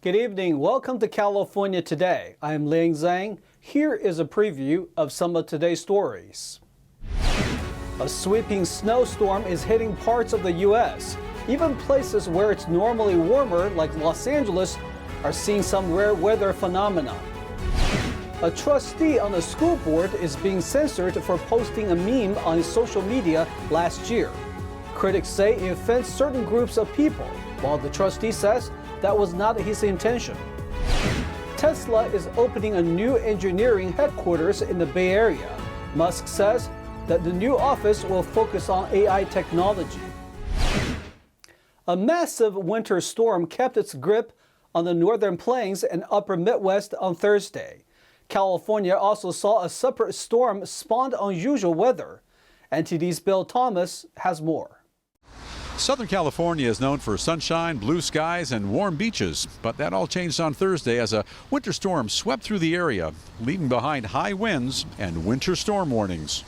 Good evening. Welcome to California Today. I'm Ling Zhang. Here is a preview of some of today's stories. A sweeping snowstorm is hitting parts of the U.S. Even places where it's normally warmer, like Los Angeles, are seeing some rare weather phenomena. A trustee on the school board is being censored for posting a meme on his social media last year. Critics say it offends certain groups of people, while the trustee says that was not his intention. Tesla is opening a new engineering headquarters in the Bay Area. Musk says that the new office will focus on AI technology. A massive winter storm kept its grip on the northern plains and upper Midwest on Thursday. California also saw a separate storm spawned unusual weather. NTD's Bill Thomas has more. Southern California is known for sunshine, blue skies, and warm beaches, but that all changed on Thursday as a winter storm swept through the area, leaving behind high winds and winter storm warnings.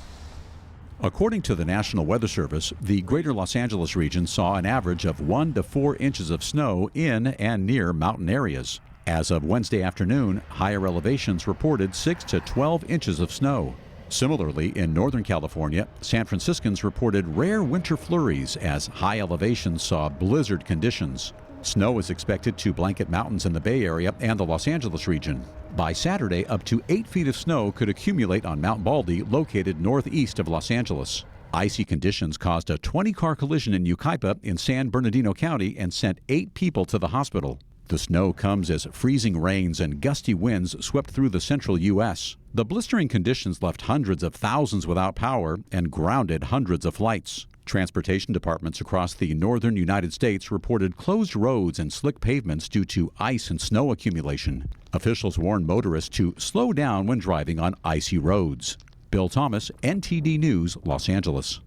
According to the National Weather Service, the greater Los Angeles region saw an average of 1 to 4 inches of snow in and near mountain areas. As of Wednesday afternoon, higher elevations reported 6 to 12 inches of snow. Similarly, in Northern California, San Franciscans reported rare winter flurries as high elevations saw blizzard conditions. Snow is expected to blanket mountains in the Bay Area and the Los Angeles region. By Saturday, up to 8 feet of snow could accumulate on Mount Baldy, located northeast of Los Angeles. Icy conditions caused a 20-car collision in Yucaipa in San Bernardino County and sent 8 people to the hospital. The snow comes as freezing rains and gusty winds swept through the central U.S. The blistering conditions left hundreds of thousands without power and grounded hundreds of flights. Transportation departments across the northern United States reported closed roads and slick pavements due to ice and snow accumulation. Officials warned motorists to slow down when driving on icy roads. Bill Thomas, NTD News, Los Angeles.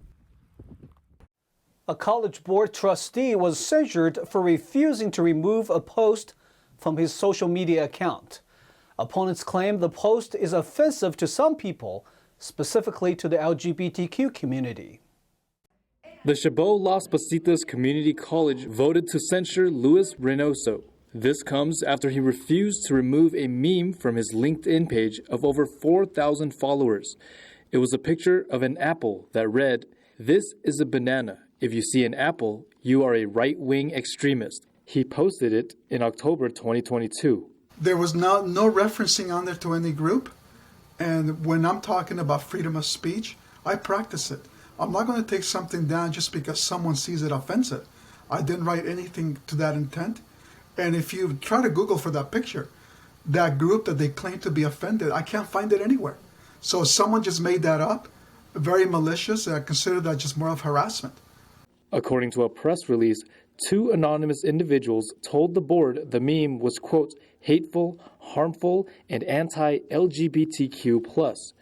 A college board trustee was censured for refusing to remove a post from his social media account. Opponents claim the post is offensive to some people, specifically to the LGBTQ community. The Chabot Las Positas Community College voted to censure Luis Reynoso. This comes after he refused to remove a meme from his LinkedIn page of over 4,000 followers. It was a picture of an apple that read, "This is a banana. If you see an apple, you are a right-wing extremist." He posted it in October 2022. There was no referencing on there to any group. And when I'm talking about freedom of speech, I practice it. I'm not going to take something down just because someone sees it offensive. I didn't write anything to that intent. And if you try to Google for that picture, that group that they claim to be offended, I can't find it anywhere. So someone just made that up, very malicious, and I consider that just more of harassment. According to a press release, 2 anonymous individuals told the board the meme was, quote, hateful, harmful, and anti-LGBTQ+.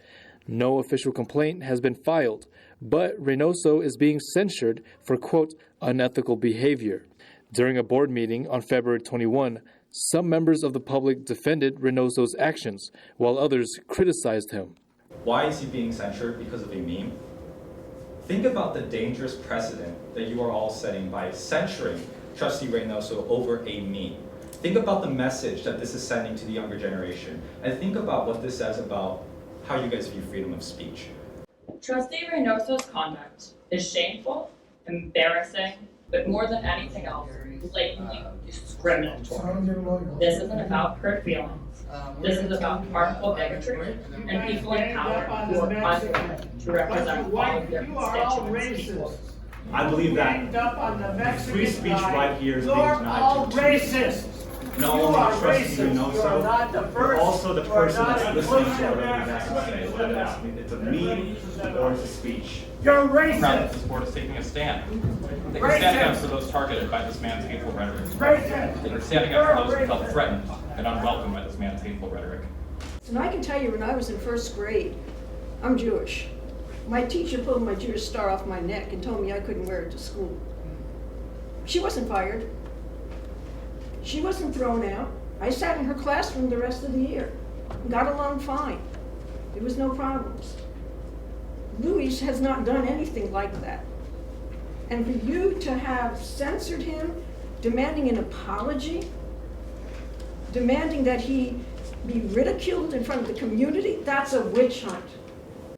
No official complaint has been filed, but Reynoso is being censured for, quote, unethical behavior. During a board meeting on February 21, some members of the public defended Reynoso's actions, while others criticized him. Why is he being censured? Because of a meme? Think about the dangerous precedent that you are all setting by censuring Trustee Reynoso over a meme. Think about the message that this is sending to the younger generation, and think about what this says about how you guys view freedom of speech. Trustee Reynoso's conduct is shameful, embarrassing, but more than anything else, blatantly discriminatory. This isn't about hurt feelings. This is about harmful bigotry and people in power who are unwilling to represent all of their constituents equally. I believe that free speech right here is being denied to racist. not only Trustee Reynoso, but also the person that's listening to whatever he has to say, whether it's a meme or it's a speech. You're racist. Proud that this board is taking a stand. Taking a stand against those targeted by this man's hateful rhetoric. Racist. They're standing up for those who felt threatened and unwelcome by this man's hateful rhetoric. And I can tell you, when I was in first grade, I'm Jewish. My teacher pulled my Jewish star off my neck and told me I couldn't wear it to school. She wasn't fired. She wasn't thrown out. I sat in her classroom the rest of the year. Got along fine. There was no problems. Luis has not done anything like that. And for you to have censored him, demanding an apology, demanding that he be ridiculed in front of the community, that's a witch hunt.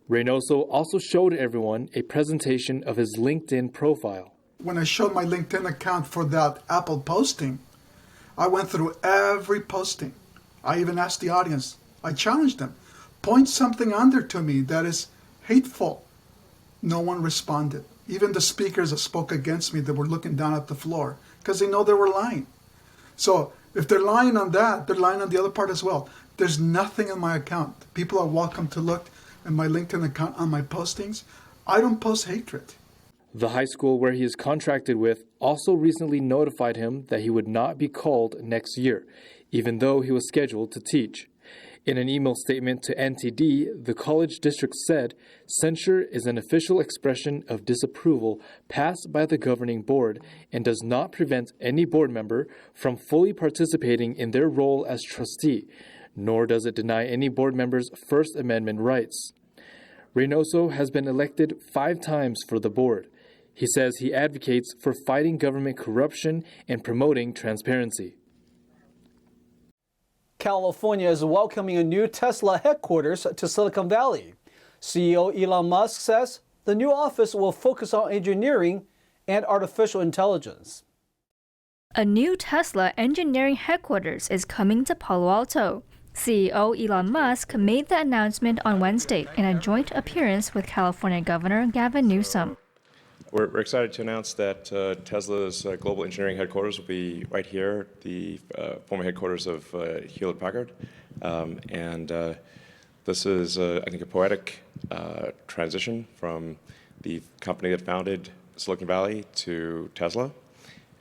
Reynoso also showed everyone a presentation of his LinkedIn profile. When I showed my LinkedIn account for that Apple posting, I went through every posting. I even asked the audience, I challenged them, point something under to me that is hateful. No one responded. Even the speakers that spoke against me, that were looking down at the floor, because they know they were lying. So if they're lying on that, they're lying on the other part as well. There's nothing in my account. People are welcome to look at my LinkedIn account on my postings. I don't post hatred. The high school where he is contracted with also recently notified him that he would not be called next year, even though he was scheduled to teach. In an email statement to NTD, the college district said censure is an official expression of disapproval passed by the governing board and does not prevent any board member from fully participating in their role as trustee, nor does it deny any board members' First Amendment rights. Reynoso has been elected 5 times for the board. He says he advocates for fighting government corruption and promoting transparency. California is welcoming a new Tesla headquarters to Silicon Valley. CEO Elon Musk says the new office will focus on engineering and artificial intelligence. A new Tesla engineering headquarters is coming to Palo Alto. CEO Elon Musk made the announcement on Wednesday in a joint appearance with California Governor Gavin Newsom. We're excited to announce that Tesla's global engineering headquarters will be right here, the former headquarters of Hewlett-Packard. This is, I think, a poetic transition from the company that founded Silicon Valley to Tesla.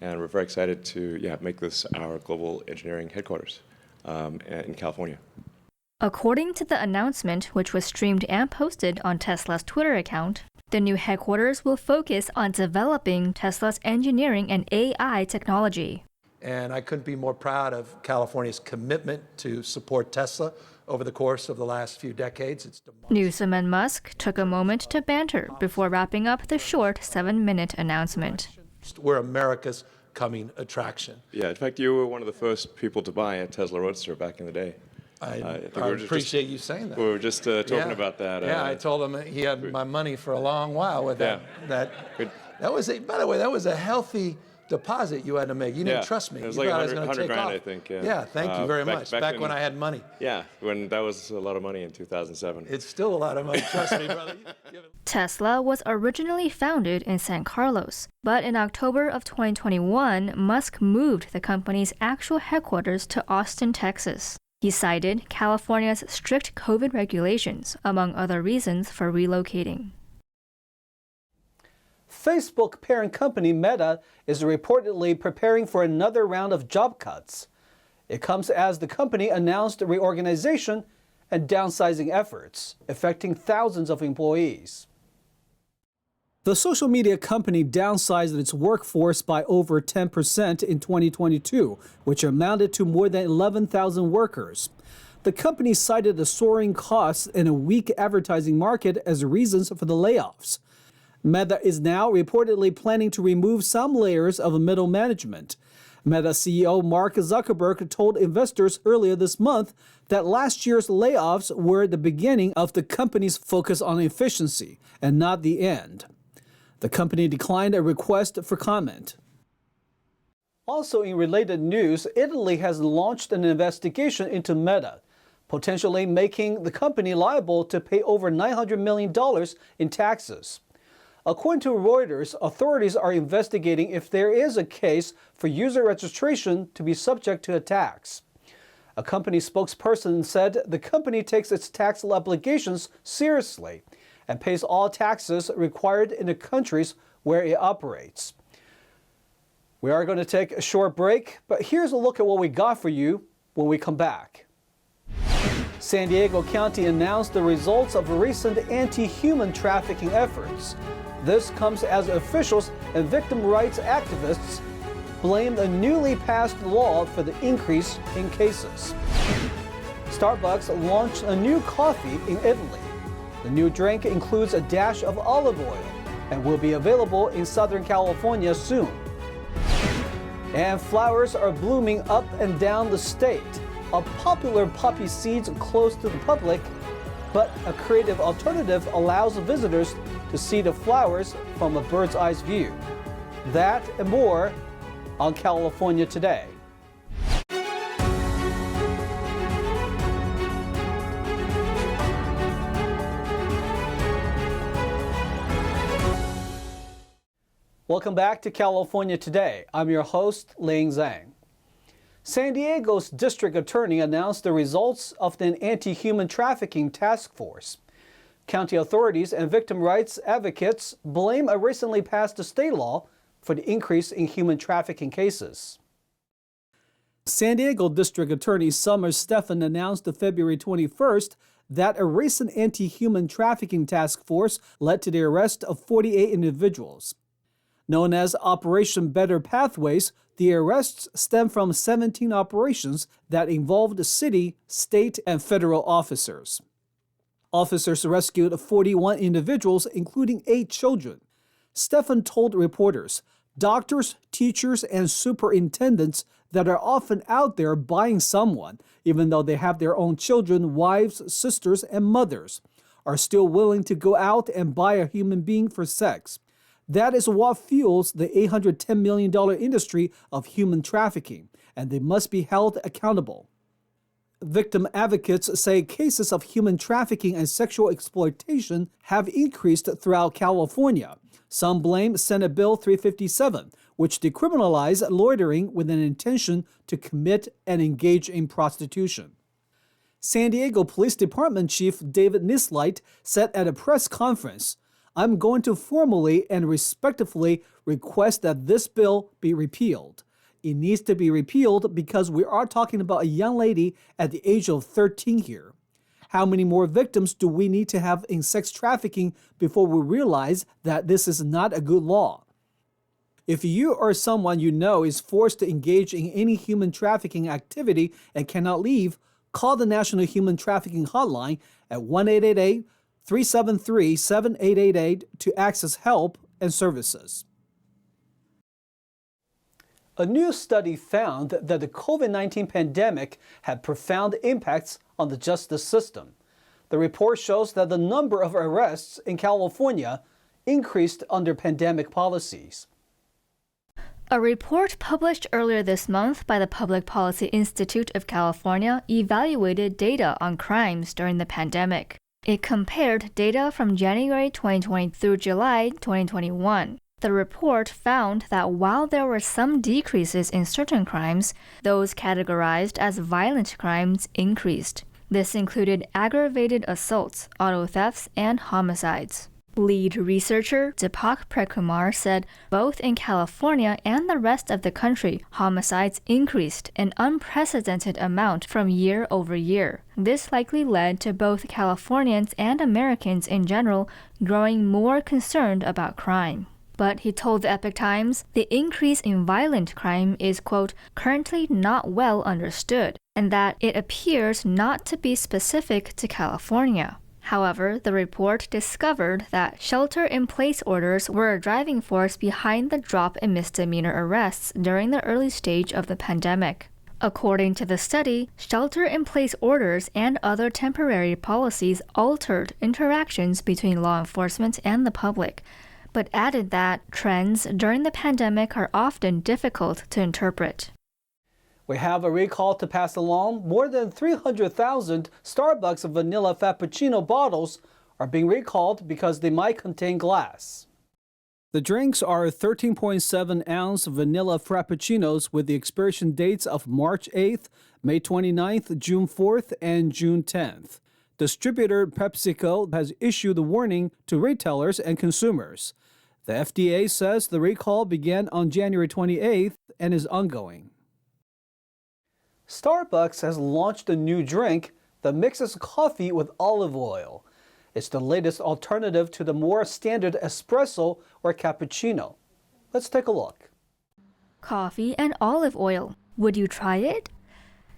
And we're very excited to make this our global engineering headquarters in California. According to the announcement, which was streamed and posted on Tesla's Twitter account, the new headquarters will focus on developing Tesla's engineering and AI technology. And I couldn't be more proud of California's commitment to support Tesla over the course of the last few decades. Newsom and Musk took a moment to banter before wrapping up the short 7-minute announcement. We're America's coming attraction. Yeah, in fact, you were one of the first people to buy a Tesla Roadster back in the day. I appreciate you saying that. We were just talking about that. I told him he had my money for a long while with that. That was by the way, that was a healthy deposit you had to make. You didn't trust me. It was you like thought I was going to take $100,000, off. I think. Yeah, thank you very much. Back when I had money. Yeah, when that was a lot of money in 2007. It's still a lot of money, trust me, brother. Tesla was originally founded in San Carlos, but in October of 2021, Musk moved the company's actual headquarters to Austin, Texas. He cited California's strict COVID regulations, among other reasons for relocating. Facebook parent company Meta is reportedly preparing for another round of job cuts. It comes as the company announced reorganization and downsizing efforts, affecting thousands of employees. The social media company downsized its workforce by over 10% in 2022, which amounted to more than 11,000 workers. The company cited the soaring costs and a weak advertising market as reasons for the layoffs. Meta is now reportedly planning to remove some layers of middle management. Meta CEO Mark Zuckerberg told investors earlier this month that last year's layoffs were the beginning of the company's focus on efficiency and not the end. The company declined a request for comment. Also in related news, Italy has launched an investigation into Meta, potentially making the company liable to pay over $900 million in taxes. According to Reuters, authorities are investigating if there is a case for user registration to be subject to a tax. A company spokesperson said the company takes its tax obligations seriously and pays all taxes required in the countries where it operates. We are going to take a short break, but here's a look at what we got for you when we come back. San Diego County announced the results of recent anti-human trafficking efforts. This comes as officials and victim rights activists blame the newly passed law for the increase in cases. Starbucks launched a new coffee in Italy. The new drink includes a dash of olive oil and will be available in Southern California soon. And flowers are blooming up and down the state. are popular poppy seeds close to the public, but a creative alternative allows visitors to see the flowers from a bird's eye view. That and more on California Today. Welcome back to California Today. I'm your host, Ling Zhang. San Diego's district attorney announced the results of an anti-human trafficking task force. County authorities and victim rights advocates blame a recently passed state law for the increase in human trafficking cases. San Diego District Attorney Summer Stephan announced on February 21st that a recent anti-human trafficking task force led to the arrest of 48 individuals. Known as Operation Better Pathways, the arrests stem from 17 operations that involved city, state, and federal officers. Officers rescued 41 individuals, including 8 children. Stephan told reporters, doctors, teachers, and superintendents that are often out there buying someone, even though they have their own children, wives, sisters, and mothers, are still willing to go out and buy a human being for sex. That is what fuels the $810 million industry of human trafficking, and they must be held accountable. Victim advocates say cases of human trafficking and sexual exploitation have increased throughout California. Some blame Senate Bill 357, which decriminalized loitering with an intention to commit and engage in prostitution. San Diego Police Department Chief David Nislight said at a press conference, "I'm going to formally and respectfully request that this bill be repealed. It needs to be repealed because we are talking about a young lady at the age of 13 here. How many more victims do we need to have in sex trafficking before we realize that this is not a good law?" If you or someone you know is forced to engage in any human trafficking activity and cannot leave, call the National Human Trafficking Hotline at 1-888-373-7888 to access help and services. A new study found that the COVID-19 pandemic had profound impacts on the justice system. The report shows that the number of arrests in California increased under pandemic policies. A report published earlier this month by the Public Policy Institute of California evaluated data on crimes during the pandemic. It compared data from January 2020 through July 2021. The report found that while there were some decreases in certain crimes, those categorized as violent crimes increased. This included aggravated assaults, auto thefts, and homicides. Lead researcher Deepak Prekumar said both in California and the rest of the country, homicides increased an unprecedented amount from year over year. This likely led to both Californians and Americans in general growing more concerned about crime. But he told the Epoch Times the increase in violent crime is, quote, currently not well understood, and that it appears not to be specific to California. However, the report discovered that shelter-in-place orders were a driving force behind the drop in misdemeanor arrests during the early stage of the pandemic. According to the study, shelter-in-place orders and other temporary policies altered interactions between law enforcement and the public, but added that trends during the pandemic are often difficult to interpret. We have a recall to pass along. More than 300,000 Starbucks vanilla Frappuccino bottles are being recalled because they might contain glass. The drinks are 13.7-ounce vanilla Frappuccinos with the expiration dates of March 8th, May 29th, June 4th, and June 10th. Distributor PepsiCo has issued a warning to retailers and consumers. The FDA says the recall began on January 28th and is ongoing. Starbucks has launched a new drink that mixes coffee with olive oil. It's the latest alternative to the more standard espresso or cappuccino. Let's take a look. Coffee and olive oil. Would you try it?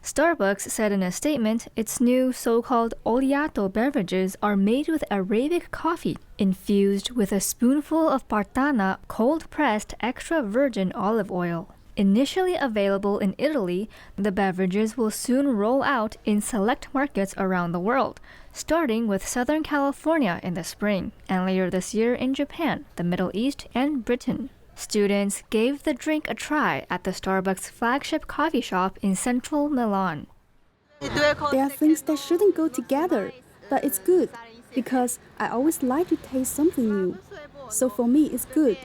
Starbucks said in a statement its new so-called oleato beverages are made with Arabic coffee infused with a spoonful of Partana cold-pressed extra virgin olive oil. Initially available in Italy, the beverages will soon roll out in select markets around the world, starting with Southern California in the spring, and later this year in Japan, the Middle East, and Britain. Students gave the drink a try at the Starbucks flagship coffee shop in central Milan. There are things that shouldn't go together, but it's good because I always like to taste something new. So for me, it's good.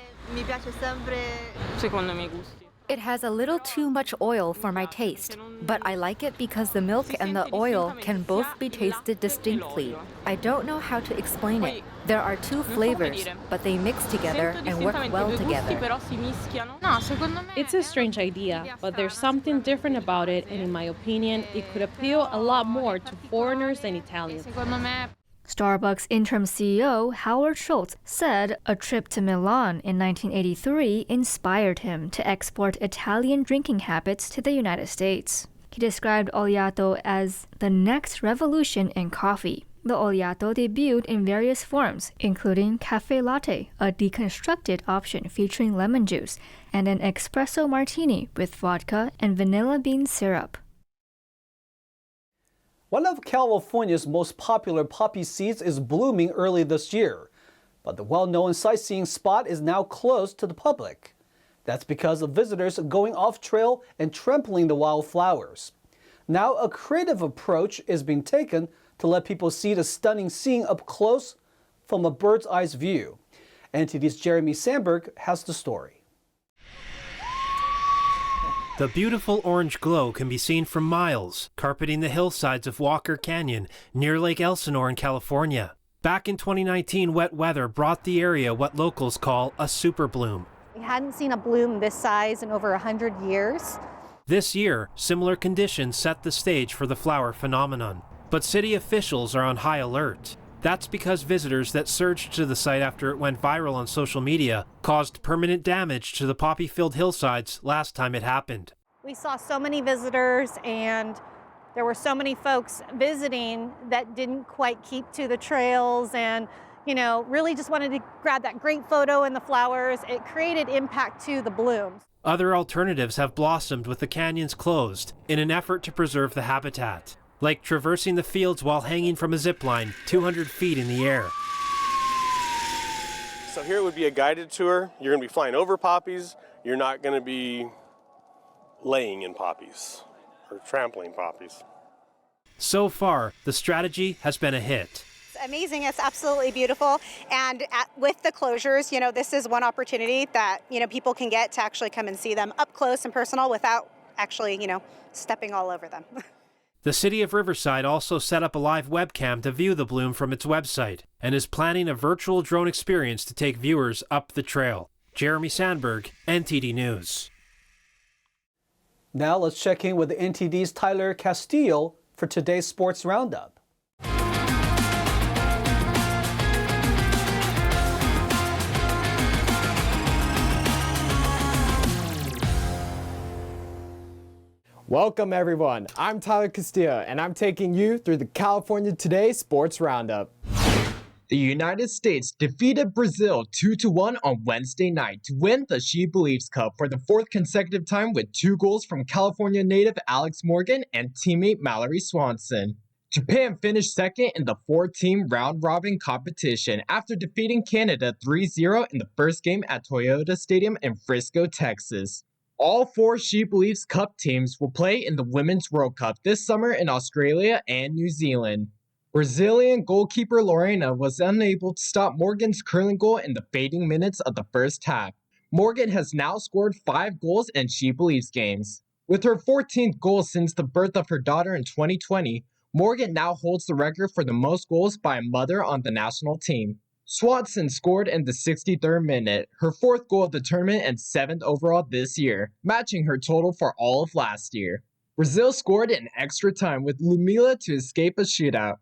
It has a little too much oil for my taste, but I like it because the milk and the oil can both be tasted distinctly. I don't know how to explain it. There are two flavors, but they mix together and work well together. It's a strange idea, but there's something different about it, and in my opinion, it could appeal a lot more to foreigners than Italians. Starbucks interim CEO Howard Schultz said a trip to Milan in 1983 inspired him to export Italian drinking habits to the United States. He described Oliato as the next revolution in coffee. The Oliato debuted in various forms, including cafe latte, a deconstructed option featuring lemon juice, and an espresso martini with vodka and vanilla bean syrup. One of California's most popular poppy seeds is blooming early this year, but the well-known sightseeing spot is now closed to the public. That's because of visitors going off-trail and trampling the wildflowers. Now a creative approach is being taken to let people see the stunning scene up close from a bird's-eye view. NTD's Jeremy Sandberg has the story. The beautiful orange glow can be seen from miles, carpeting the hillsides of Walker Canyon near Lake Elsinore in California. Back in 2019, wet weather brought the area what locals call a super bloom. We hadn't seen a bloom this size in over 100 years. This year, similar conditions set the stage for the flower phenomenon. But city officials are on high alert. That's because visitors that surged to the site after it went viral on social media caused permanent damage to the poppy-filled hillsides last time it happened. We saw so many visitors and there were so many folks visiting that didn't quite keep to the trails and, really just wanted to grab that great photo in the flowers. It created impact to the blooms. Other alternatives have blossomed with the canyons closed in an effort to preserve the habitat, like traversing the fields while hanging from a zip line 200 feet in the air. So here would be a guided tour. You're going to be flying over poppies. You're not going to be laying in poppies or trampling poppies. So far, the strategy has been a hit. It's amazing. It's absolutely beautiful. And with the closures, this is one opportunity that, people can get to actually come and see them up close and personal without actually, stepping all over them. The city of Riverside also set up a live webcam to view the bloom from its website and is planning a virtual drone experience to take viewers up the trail. Jeremy Sandberg, NTD News. Now let's check in with the NTD's Tyler Castillo for today's Sports Roundup. Welcome everyone, I'm Tyler Castillo and I'm taking you through the California Today Sports Roundup. The United States defeated Brazil 2-1 on Wednesday night to win the She Believes Cup for the fourth consecutive time with 2 goals from California native Alex Morgan and teammate Mallory Swanson. Japan finished second in the 4-team round-robin competition after defeating Canada 3-0 in the first game at Toyota Stadium in Frisco, Texas. All 4 She Believes Cup teams will play in the Women's World Cup this summer in Australia and New Zealand. Brazilian goalkeeper Lorena was unable to stop Morgan's curling goal in the fading minutes of the first half. Morgan has now scored 5 goals in She Believes games. With her 14th goal since the birth of her daughter in 2020, Morgan now holds the record for the most goals by a mother on the national team. Swanson scored in the 63rd minute, her 4th goal of the tournament and 7th overall this year, matching her total for all of last year. Brazil scored in extra time with Lumila to escape a shootout.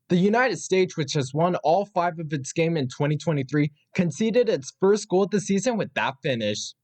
The United States, which has won all 5 of its games in 2023, conceded its first goal of the season with that finish.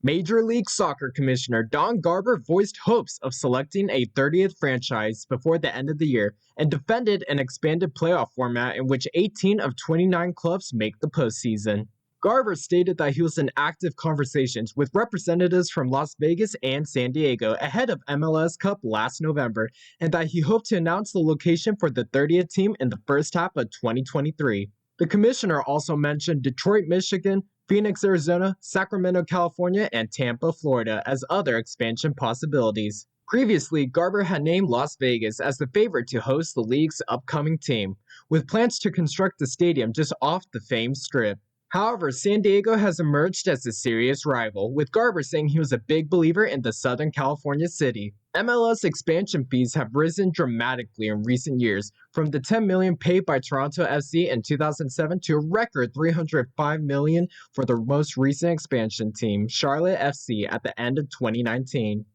Major League Soccer Commissioner Don Garber voiced hopes of selecting a 30th franchise before the end of the year and defended an expanded playoff format in which 18 of 29 clubs make the postseason. Garber stated that he was in active conversations with representatives from Las Vegas and San Diego ahead of MLS Cup last November, and that he hoped to announce the location for the 30th team in the first half of 2023. The commissioner also mentioned Detroit, Michigan, Phoenix, Arizona, Sacramento, California, and Tampa, Florida as other expansion possibilities. Previously, Garber had named Las Vegas as the favorite to host the league's upcoming team, with plans to construct the stadium just off the famed Strip. However, San Diego has emerged as a serious rival, with Garber saying he was a big believer in the Southern California city. MLS expansion fees have risen dramatically in recent years, from the $10 million paid by Toronto FC in 2007 to a record $305 million for the most recent expansion team, Charlotte FC, at the end of 2019.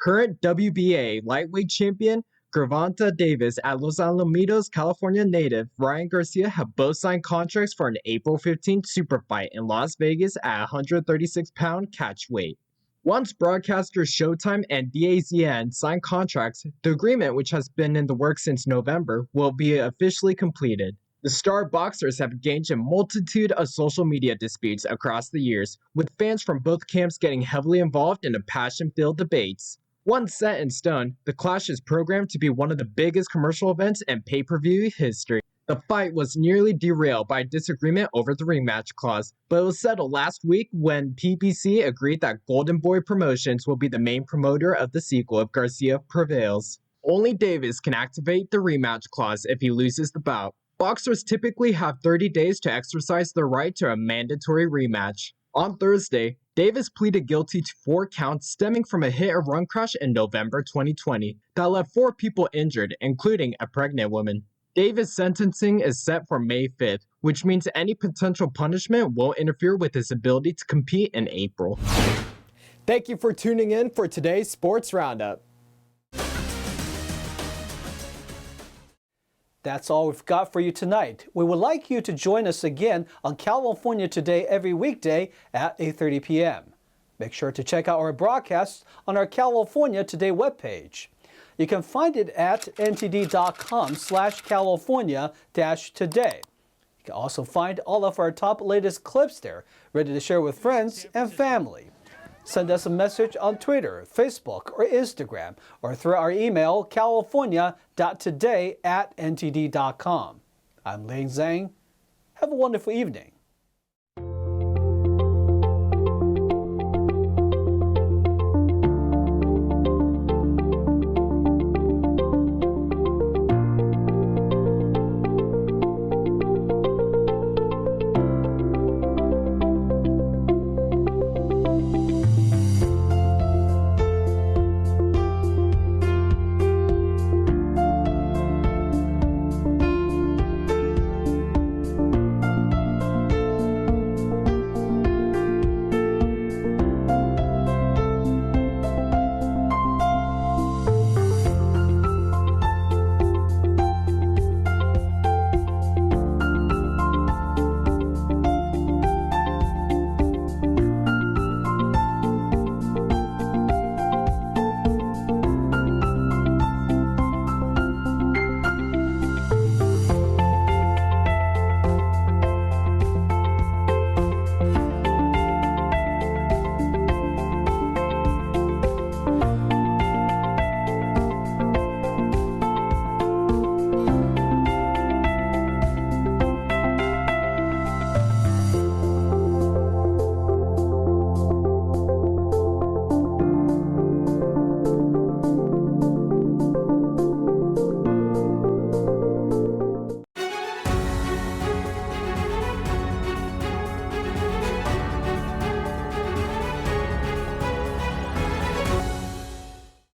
Current WBA lightweight champion Gervonta Davis and Los Alamitos, California native Ryan Garcia have both signed contracts for an April 15th super fight in Las Vegas at 136-pound catch weight. Once broadcasters Showtime and DAZN signed contracts, the agreement, which has been in the works since November, will be officially completed. The star boxers have engaged in a multitude of social media disputes across the years, with fans from both camps getting heavily involved in the passion-filled debates. Once set in stone, the clash is programmed to be one of the biggest commercial events in pay-per-view history. The fight was nearly derailed by a disagreement over the rematch clause, but it was settled last week when PBC agreed that Golden Boy Promotions will be the main promoter of the sequel if Garcia prevails. Only Davis can activate the rematch clause if he loses the bout. Boxers typically have 30 days to exercise their right to a mandatory rematch. On Thursday, Davis pleaded guilty to 4 counts stemming from a hit-and-run crash in November 2020 that left 4 people injured, including a pregnant woman. Davis' sentencing is set for May 5th, which means any potential punishment won't interfere with his ability to compete in April. Thank you for tuning in for today's Sports Roundup. That's all we've got for you tonight. We would like you to join us again on California Today every weekday at 8:30 p.m. Make sure to check out our broadcasts on our California Today webpage. You can find it at ntd.com/California-today. You can also find all of our top latest clips there, ready to share with friends and family. Send us a message on Twitter, Facebook, or Instagram, or through our email, california.today@ntd.com. I'm Ling Zhang. Have a wonderful evening.